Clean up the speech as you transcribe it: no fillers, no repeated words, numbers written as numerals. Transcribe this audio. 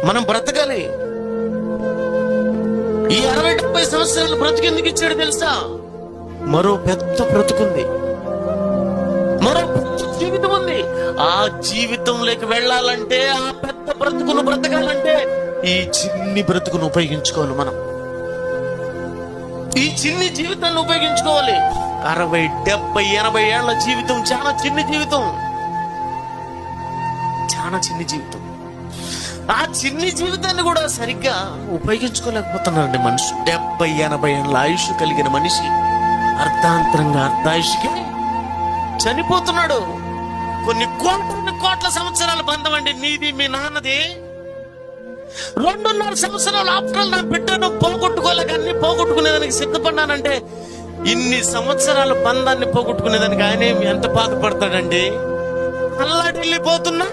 మనం బ్రతకాలి. ఈ 60-70 సంవత్సరాలు బ్రతికెందుకు ఇచ్చాడు తెలుసా? మరో పెద్ద బ్రతుకుంది, మరో పెద్ద జీవితం ఉంది. ఆ జీవితంలోకి వెళ్ళాలంటే, ఆ పెద్ద బ్రతుకును బ్రతకాలంటే ఈ చిన్ని బ్రతుకును ఉపయోగించుకోవాలి. మనం ఈ చిన్ని జీవితాన్ని ఉపయోగించుకోవాలి. 60, 70, 80 ఏళ్ల జీవితం చాలా చిన్ని జీవితం, చాలా చిన్ని జీవితం. ఆ చిన్ని జీవితాన్ని కూడా సరిగ్గా ఉపయోగించుకోలేకపోతున్నారండి మనుషులు. 70, 80 ఏళ్ళ ఆయుష్ కలిగిన మనిషి అర్ధాంతరంగా అర్ధాయుష్కి చనిపోతున్నాడు. కొన్ని కోట్ల సంవత్సరాల బంధం అండి నీది మీ నాన్నది. 2.5 సంవత్సరాలు ఆఫ్టర్ నా బిడ్డను పోగొట్టుకోలేక అన్ని పోగొట్టుకునేదానికి సిద్ధపడ్డానంటే, ఇన్ని సంవత్సరాల బంధాన్ని పోగొట్టుకునేదానికి ఆయన ఎంత బాధపడతాడండి? అల్లాడిల్లిపోతున్నా